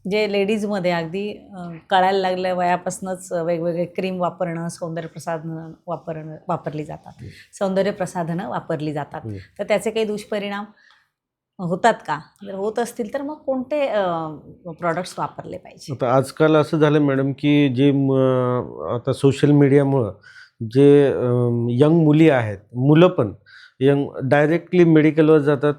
जे लेडीजमध्ये अगदी कळायला लागलं वयापासूनच वेगवेगळे क्रीम वापरणं, सौंदर्यप्रसाधनं वापरली जातात, सौंदर्यप्रसाधनं वापरली जातात. तर त्याचे काही दुष्परिणाम होतात का? जर होत असतील तर मग कोणते प्रॉडक्ट्स वापरले पाहिजे? आता आजकाल असं झालं मॅडम, की जे आता सोशल मीडियामुळं जे यंग मुली आहेत, मुलं पण यंग डायरेक्टली मेडिकलवर जातात.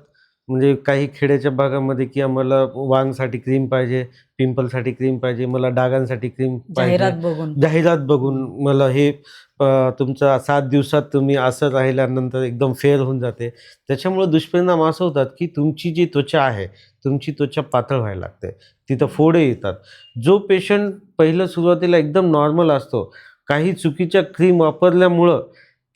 म्हणजे काही खेड्याच्या भागामध्ये, की आम्हाला वांगसाठी क्रीम पाहिजे, पिंपलसाठी क्रीम पाहिजे, मला डागांसाठी क्रीम पाहिजे. जाहिरात बघून. जाहिरात बघून मला हे तुमचं 7 दिवसात तुम्ही असं राहिल्यानंतर एकदम फेअर होऊन जाते. त्याच्यामुळं दुष्परिणाम असं होतात, की तुमची जी त्वचा आहे, तुमची त्वचा पातळ व्हायला लागते. तिथं फोडे येतात. जो पेशंट पहिलं सुरुवातीला एकदम नॉर्मल असतो, काही चुकीच्या क्रीम वापरल्यामुळं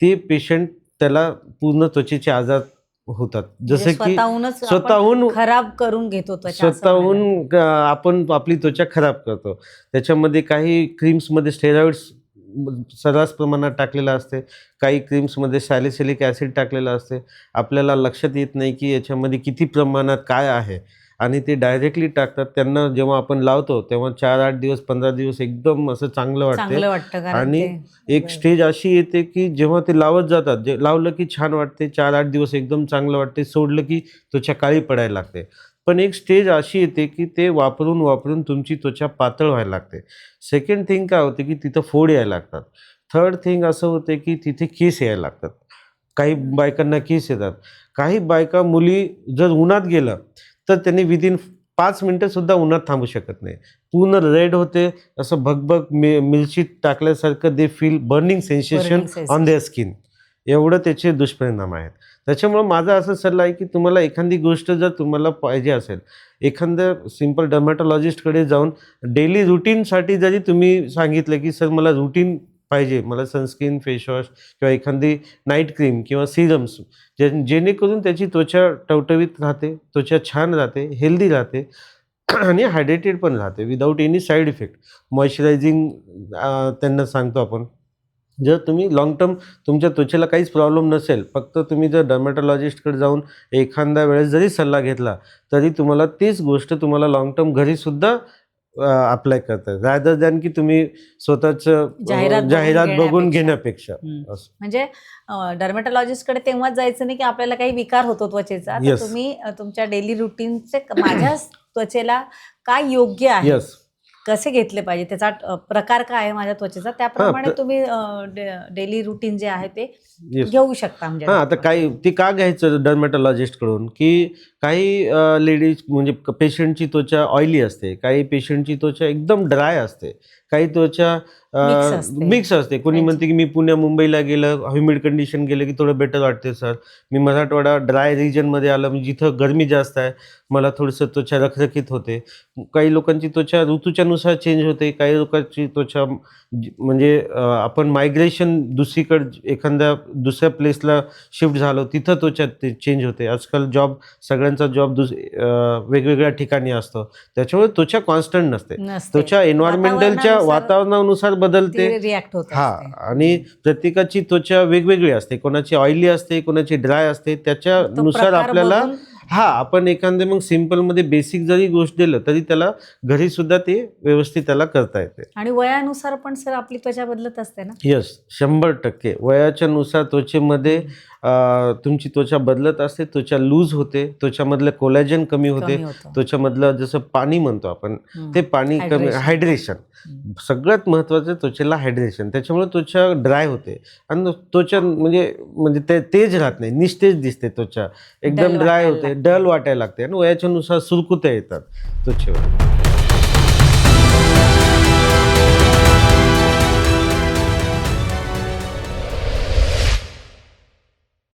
ते पेशंट त्याला पूर्ण त्वचेचे आजार होतात. म्हणजे जसे की स्वतःहूनच आपण स्वतःहून खराब करून घेतो त्वचा असं म्हणायला स्वतःहून आपण आपली त्वचा खराब करतो. त्याच्यामध्ये काही क्रीम्समध्ये स्टेरॉइड्स सर्रास प्रमाणात टाकलेलं असते. काही क्रीम्समध्ये सॅलिसिलिक ॲसिड टाकलेलं असते. आपल्याला लक्षात येत नाही की याच्यामध्ये किती प्रमाणात काय आहे आणि ते डायरेक्टली टाकतात. त्यांना जेव्हा आपण लावतो तेव्हा 4-8 दिवस, 15 दिवस एकदम असं चांगलं वाटते चांगलं वाटतं कारण आणि ते एक स्टेज अशी येते की जेव्हा ते लावत जातात, जे लावलं की छान वाटते, 4-8 दिवस एकदम चांगलं वाटते, सोडलं की त्वचा काळी पडायला लागते. पण एक स्टेज अशी येते की ते वापरून तुमची त्वचा पातळ व्हायला लागते. सेकंड थिंग काय होते की तिथं फोड यायला लागतात. थर्ड थिंग असं होते की तिथे केस यायला लागतात. काही बायकांना केस येतात. काही बायका मुली जर उन्हात गेलं तर त्यांनी विदिन 5 मिनिटंसुद्धा उन्हात थांबू शकत नाही. पूर्ण रेड होते, असं भगभग मिरची टाकल्यासारखं they feel burning sensation burning on sensation. Their skin. एवढं त्याचे दुष्परिणाम आहेत. त्याच्यामुळं माझा असा सल्ला आहे की तुम्हाला एखादी गोष्ट जर तुम्हाला पाहिजे असेल, एखाद्या सिंपल डर्मॅटॉलॉजिस्टकडे जाऊन डेली रुटीनसाठी जरी तुम्ही सांगितलं की सर मला रुटीन पाहिजे, मला सनस्क्रीन, फेसवॉश किंवा एखादी नाईट क्रीम किंवा सिरम्स जेणेकरून त्याची त्वचा टवटवीत राहते, त्वचा छान राहते, हेल्दी राहते आणि हायड्रेटेड पण राहते without any side effect. Moisturising त्यांना सांगतो आपण. जर तुम्ही लाँग टर्म तुमच्या त्वचेला काहीच प्रॉब्लेम नसेल, फक्त तुम्ही जर डर्मॅटॉलॉजिस्टकडे जाऊन एखाद्या वेळेस जरी सल्ला घेतला, तरी तुम्हाला तीच गोष्ट तुम्हाला लाँग टर्म घरीसुद्धा अप्लाय करता येईल. रॅदर दॅन की तुम्ही स्वतःचं जाहिरात बघून घेण्यापेक्षा. असं. म्हणजे डर्मेटॉलॉजिस्टकडे तेव्हाच जायचं नाही की आपल्याला काही विकार होतो त्वचेचा, तर Yes. तुम्ही तुमच्या डेली रुटीनचे माझ्या त्वचेला काय योग्य आहे, येस. कसे घेतले पाहिजे, त्याचा प्रकार काय आहे माझ्या त्वचेचा, त्याप्रमाणे हां, तुम्ही डेली रुटीन जे आहे ते येस. घेऊ शकता. म्हणजे हां, आता काही ते का घ्यायचं डर्मॅटॉलॉजिस्टकडून, की काही लेडीज म्हणजे पेशंटची त्वचा ऑइली असते, काही पेशंटची त्वचा एकदम ड्राय असते, काही त्वचा Mix असते. मिक्स असते. कोणी म्हणते की मी पुण्या मुंबईला गेलं, ह्युमिड कंडिशन गेलं की थोडं बेटर वाटते सर. मी मराठवाडा ड्राय रिजनमध्ये आलं, म्हणजे जिथं गरमी जास्त आहे, मला थोडंसं त्वचा रखरखीत होते. काही लोकांची त्वचा ऋतूच्यानुसार चेंज होते, काही लोकांची त्वचा म्हणजे आपण मायग्रेशन दुसरीकडे एखाद्या दुसऱ्या प्लेसला शिफ्ट झालो, तिथं त्वचा ते चेंज होते. आजकाल सगळ्यांचा जॉब वेगवेगळ्या ठिकाणी असतो. त्याच्यामुळे त्वचा कॉन्स्टंट नसते. त्वचा एन्व्हायरमेंटलच्या वातावरणानुसार बदलते. रिॲक्ट होत हां, असते. आणि प्रत्येकाची त्वचा वेगवेगळी असते. कोणाची ऑइली असते, कोणाची ड्राय असते. त्याच्यानुसार प्रकार आपल्याला बघून आपण एखादे मग सिंपलमध्ये बेसिक जरी गोष्ट दिलं तरी त्याला घरीसुद्धा ते व्यवस्थित त्याला करता येते. आणि वयानुसार पण सर आपली त्वचा बदलत असते ना? येस, 100% वयाच्या नुसार त्वचेमध्ये तुमची त्वचा बदलत असते. त्वचा लूज होते, त्वचामधलं कोलॅजन कमी होते, कमी होतं. त्वचामधलं जसं पाणी म्हणतो आपण ते पाणी कमी, हायड्रेशन. सगळ्यात महत्त्वाचं त्वचेला हायड्रेशन. त्याच्यामुळे त्वचा ड्राय होते आणि त्वचा म्हणजे ते तेज राहत नाही, निस्तेज दिसते त्वचा, एकदम Dull ड्राय वाटायला होते, लागते. डल वाटायला लागते आणि वयाच्या नुसार सुरकुत्या येतात त्वचेवर.